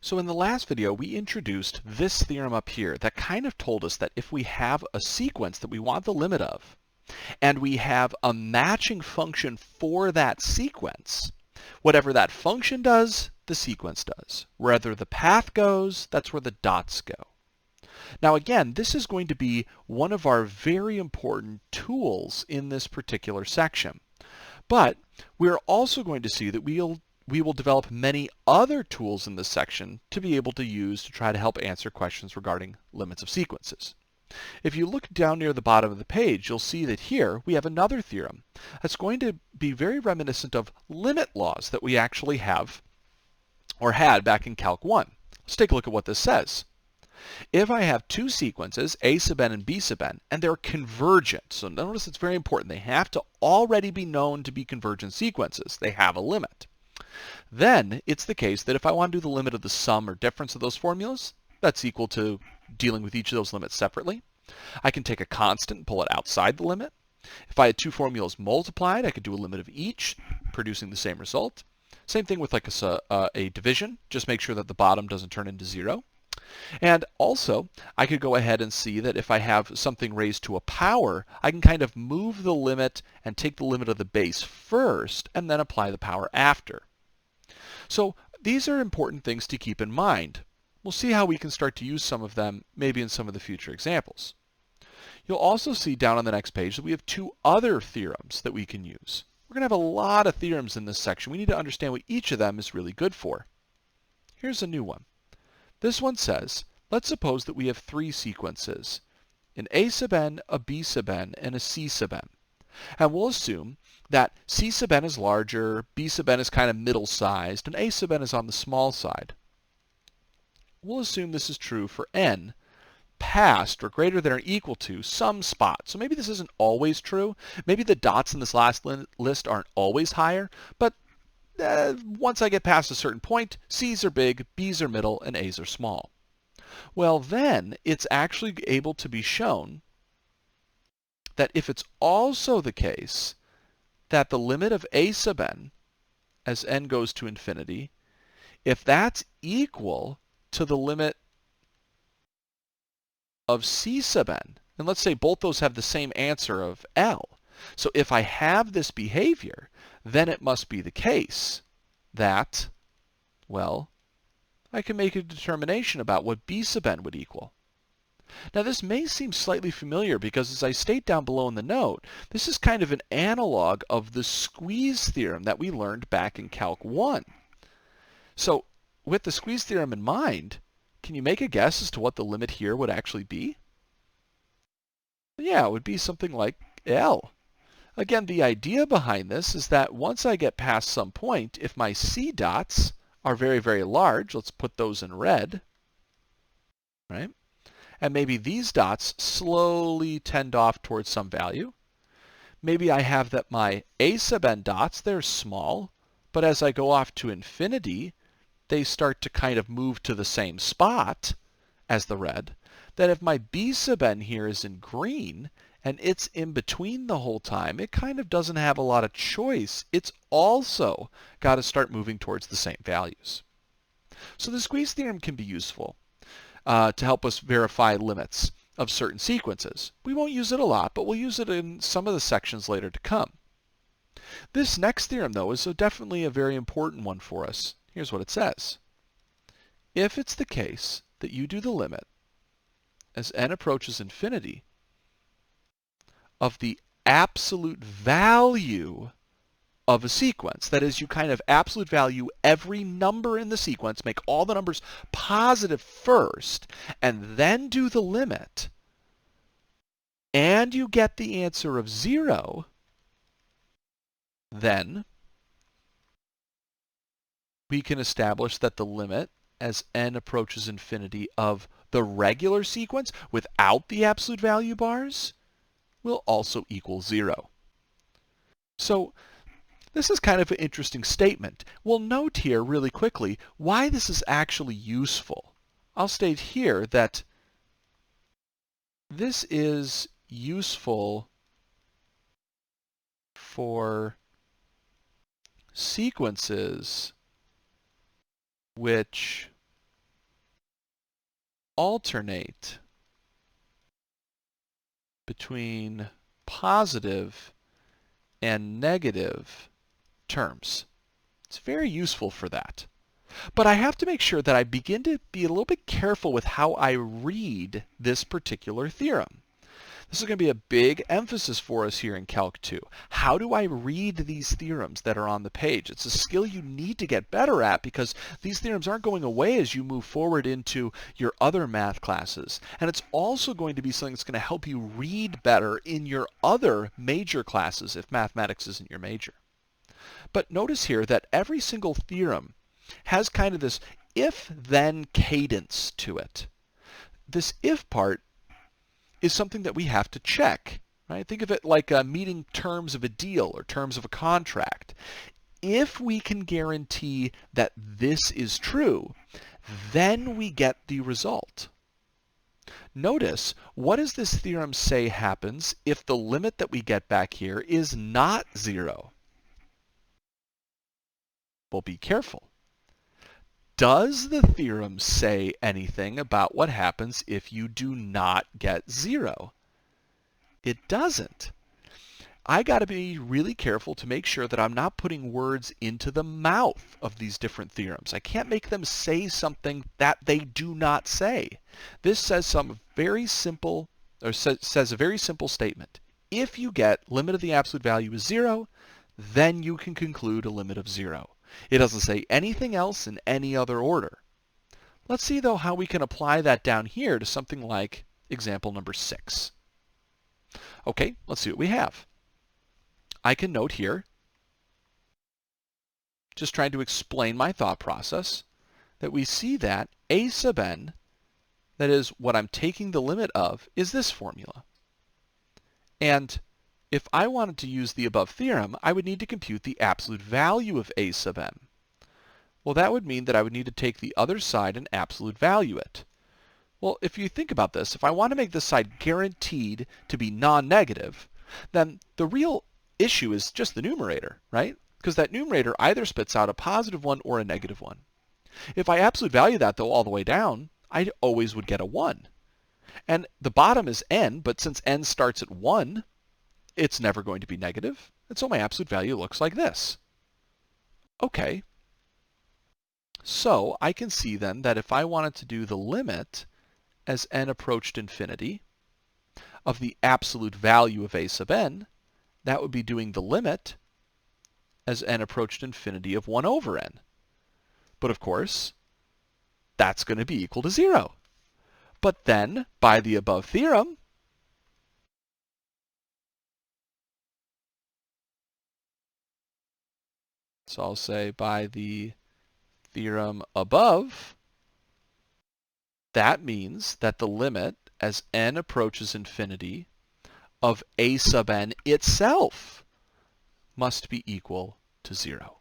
So in the last video, we introduced this theorem up here that kind of told us that if we have a sequence that we want the limit of, and we have a matching function for that sequence, whatever that function does, the sequence does. Wherever the path goes, that's where the dots go. Now again, this is going to be one of our very important tools in this particular section. But we're also going to see that we will develop many other tools in this section to be able to use to try to help answer questions regarding limits of sequences. If you look down near the bottom of the page, you'll see that here we have another theorem that's going to be very reminiscent of limit laws that we actually have or had back in Calc 1. Let's take a look at what this says. If I have two sequences, a sub n and b sub n, and they're convergent, so notice it's very important, they have to already be known to be convergent sequences. They have a limit. Then it's the case that if I want to do the limit of the sum or difference of those formulas, that's equal to dealing with each of those limits separately. I can take a constant and pull it outside the limit. If I had two formulas multiplied, I could do a limit of each, producing the same result. Same thing with like a division. Just make sure that the bottom doesn't turn into 0. And also, I could go ahead and see that if I have something raised to a power, I can kind of move the limit and take the limit of the base first and then apply the power after. So these are important things to keep in mind. We'll see how we can start to use some of them maybe in some of the future examples. You'll also see down on the next page that we have two other theorems that we can use. We're going to have a lot of theorems in this section. We need to understand what each of them is really good for. Here's a new one. This one says, let's suppose that we have three sequences, an a sub n, a b sub n, and a c sub n. And we'll assume that c sub n is larger, b sub n is kind of middle-sized, and a sub n is on the small side. We'll assume this is true for n past or greater than or equal to some spot. So maybe this isn't always true. Maybe the dots in this last list aren't always higher, but once I get past a certain point, C's are big, B's are middle, and A's are small. Well, then it's actually able to be shown that if it's also the case that the limit of a sub n, as n goes to infinity, if that's equal to the limit of c sub n, and let's say both those have the same answer of L. So if I have this behavior, then it must be the case that, well, I can make a determination about what b sub n would equal. Now this may seem slightly familiar because as I state down below in the note, this is kind of an analog of the squeeze theorem that we learned back in Calc 1. So with the squeeze theorem in mind, can you make a guess as to what the limit here would actually be? Yeah, it would be something like L. Again, the idea behind this is that once I get past some point, if my C dots are very, very large, let's put those in red, right? And maybe these dots slowly tend off towards some value. Maybe I have that my A sub n dots, they're small, but as I go off to infinity, they start to kind of move to the same spot as the red. That if my B sub n here is in green, and it's in between the whole time, it kind of doesn't have a lot of choice. It's also got to start moving towards the same values. So the squeeze theorem can be useful to help us verify limits of certain sequences. We won't use it a lot, but we'll use it in some of the sections later to come. This next theorem, though, is definitely a very important one for us. Here's what it says. If it's the case that you do the limit as n approaches infinity of the absolute value of a sequence. That is, you kind of absolute value every number in the sequence, make all the numbers positive first, and then do the limit, and you get the answer of 0, then we can establish that the limit as n approaches infinity of the regular sequence without the absolute value bars will also equal 0. So this is kind of an interesting statement. We'll note here really quickly why this is actually useful. I'll state here that this is useful for sequences which alternate between positive and negative terms. It's very useful for that. But I have to make sure that I begin to be a little bit careful with how I read this particular theorem. This is going to be a big emphasis for us here in Calc 2. How do I read these theorems that are on the page? It's a skill you need to get better at because these theorems aren't going away as you move forward into your other math classes. And it's also going to be something that's going to help you read better in your other major classes if mathematics isn't your major. But notice here that every single theorem has kind of this if-then cadence to it. This if part is something that we have to check, right? Think of it like meeting terms of a deal or terms of a contract. If we can guarantee that this is true, then we get the result. Notice, what does this theorem say happens if the limit that we get back here is not 0? Well, be careful. Does the theorem say anything about what happens if you do not get 0? It doesn't. I got to be really careful to make sure that I'm not putting words into the mouth of these different theorems. I can't make them say something that they do not say. This says some very simple, or says a very simple statement. If you get limit of the absolute value is 0, then you can conclude a limit of 0. It doesn't say anything else in any other order. Let's see, though, how we can apply that down here to something like example number 6. Okay, let's see what we have. I can note here, just trying to explain my thought process, that we see that a sub n, that is what I'm taking the limit of, is this formula. And if I wanted to use the above theorem, I would need to compute the absolute value of a sub n. Well, that would mean that I would need to take the other side and absolute value it. Well, if you think about this, if I want to make this side guaranteed to be non-negative, then the real issue is just the numerator, right? Because that numerator either spits out a positive 1 or a negative 1. If I absolute value that, though, all the way down, I always would get a 1. And the bottom is n, but since n starts at 1, it's never going to be negative, and so my absolute value looks like this. Okay, so I can see then that if I wanted to do the limit as n approached infinity of the absolute value of a sub n, that would be doing the limit as n approached infinity of 1 over n. But of course, that's going to be equal to 0. But then, by the above theorem, so I'll say by the theorem above, that means that the limit as n approaches infinity of a sub n itself must be equal to 0.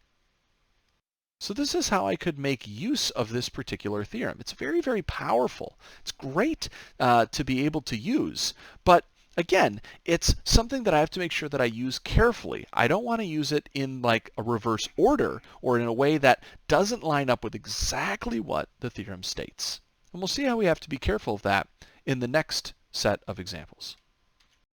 So this is how I could make use of this particular theorem. It's very, very powerful. It's great to be able to use, but again, it's something that I have to make sure that I use carefully. I don't want to use it in like a reverse order or in a way that doesn't line up with exactly what the theorem states. And we'll see how we have to be careful of that in the next set of examples.